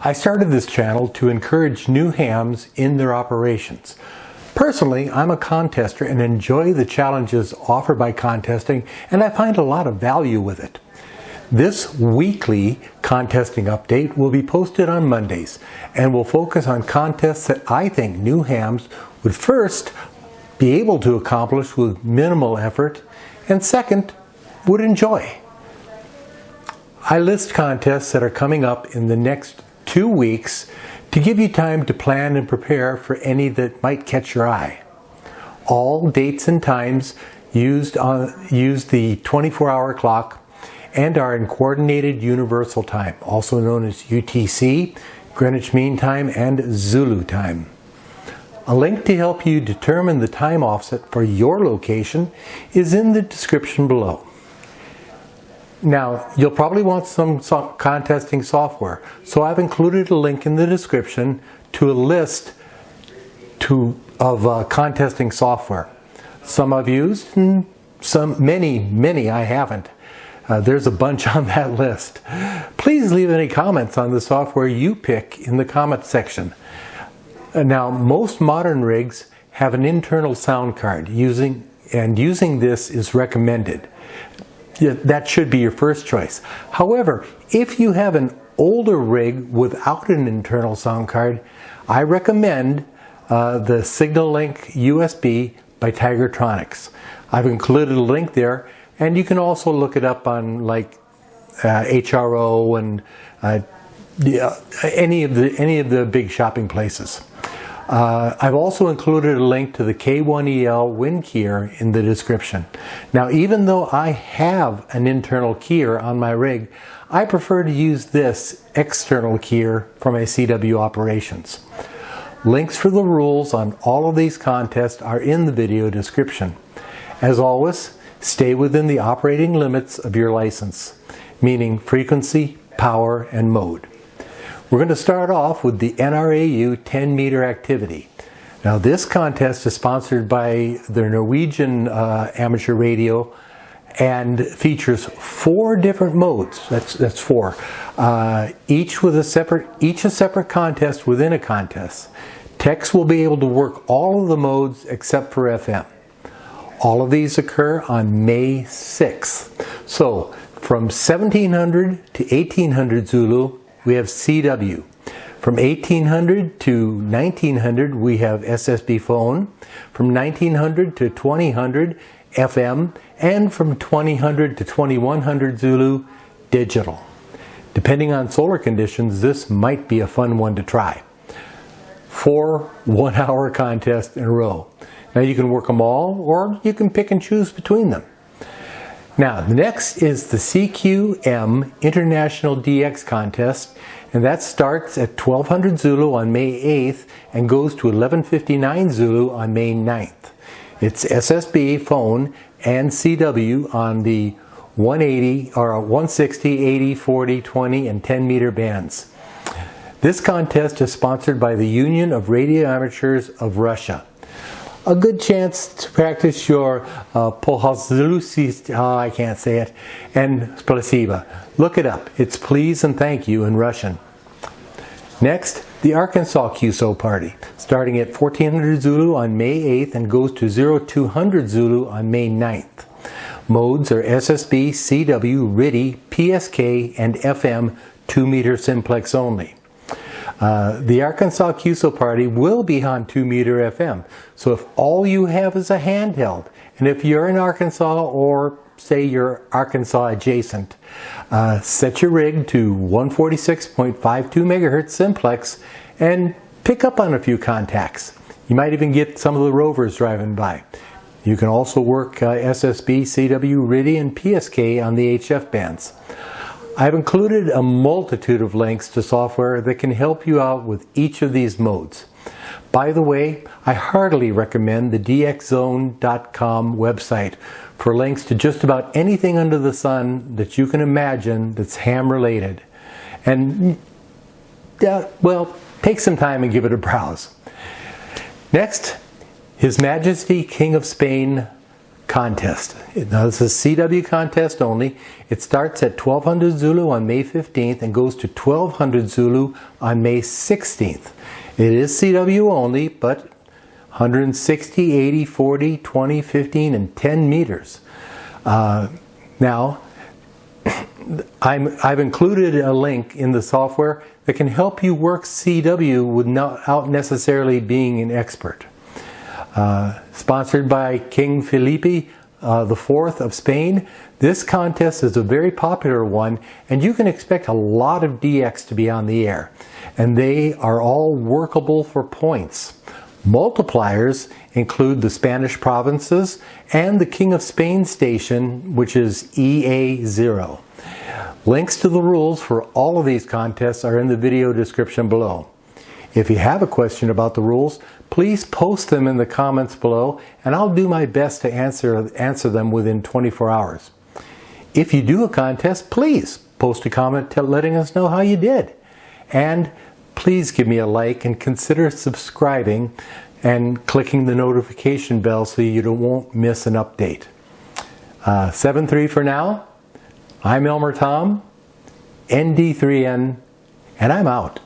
I started this channel to encourage new hams in their operations. Personally, I'm a contester and enjoy the challenges offered by contesting, and I find a lot of value with it. This weekly contesting update will be posted on Mondays and will focus on contests that I think new hams would first be able to accomplish with minimal effort, and second, would enjoy. I list contests that are coming up in the next 2 weeks to give you time to plan and prepare for any that might catch your eye. All dates and times use the 24-hour clock and are in Coordinated Universal Time, also known as UTC, Greenwich Mean Time, and Zulu Time. A link to help you determine the time offset for your location is in the description below. Now, you'll probably want some contesting software, so I've included a link in the description to a list of contesting software. Some I've used, and many I haven't. There's a bunch on that list. Please leave any comments on the software you pick in the comment section. Now, most modern rigs have an internal sound card, using this is recommended. That should be your first choice. However, if you have an older rig without an internal sound card, I recommend the Signal Link USB by Tigertronics. I've included a link there, and you can also look it up on like HRO and any of the big shopping places. I've also included a link to the K1EL wind keyer in the description. Now, even though I have an internal keyer on my rig, I prefer to use this external keyer for my CW operations. Links for the rules on all of these contests are in the video description. As always, stay within the operating limits of your license, meaning frequency, power, and mode. We're going to start off with the NRAU 10-meter activity. Now, this contest is sponsored by the Norwegian amateur radio and features 4 different modes. That's 4. Each a separate contest within a contest. Techs will be able to work all of the modes except for FM. All of these occur on May 6th. So, from 1700 to 1800 Zulu, we have CW. From 1800 to 1900, we have SSB phone. From 1900 to 2000, FM. And from 2000 to 2100 Zulu, digital. Depending on solar conditions, this might be a fun one to try. 4 one-hour contests in a row. Now, you can work them all, or you can pick and choose between them. Now, the next is the CQM International DX Contest, and that starts at 1200 Zulu on May 8th and goes to 1159 Zulu on May 9th. It's SSB, phone, and CW on the 180, or 160, 80, 40, 20, and 10 meter bands. This contest is sponsored by the Union of Radio Amateurs of Russia. A good chance to practice your I can't say it, and Spasiba. Look it up. It's please and thank you in Russian. Next, the Arkansas QSO Party, starting at 1400 Zulu on May 8th and goes to 0200 Zulu on May 9th. Modes are SSB, CW, RTTY, PSK, and FM 2-meter simplex only. The Arkansas QSO Party will be on 2-meter FM, so if all you have is a handheld, and if you're in Arkansas or say you're Arkansas adjacent, set your rig to 146.52 megahertz simplex and pick up on a few contacts. You might even get some of the rovers driving by. You can also work SSB, CW, RTTY, and PSK on the HF bands. I've included a multitude of links to software that can help you out with each of these modes. By the way, I heartily recommend the dxzone.com website for links to just about anything under the sun that you can imagine that's ham related. And, well, take some time and give it a browse. Next, His Majesty King of Spain contest. Now this is CW contest only. It starts at 1200 Zulu on May 15th and goes to 1200 Zulu on May 16th. It is CW only, but 160, 80, 40, 20, 15, and 10 meters. Now, I've included a link in the software that can help you work CW without necessarily being an expert. Sponsored by King Felipe IV of Spain, this contest is a very popular one, and you can expect a lot of DX to be on the air. And they are all workable for points. Multipliers include the Spanish provinces and the King of Spain station, which is EA0. Links to the rules for all of these contests are in the video description below. If you have a question about the rules, please post them in the comments below, and I'll do my best to answer them within 24 hours. If you do a contest, please post a comment letting us know how you did. And please give me a like and consider subscribing and clicking the notification bell so you won't miss an update. 7-3 for now. I'm Elmer Tom, ND3N, and I'm out.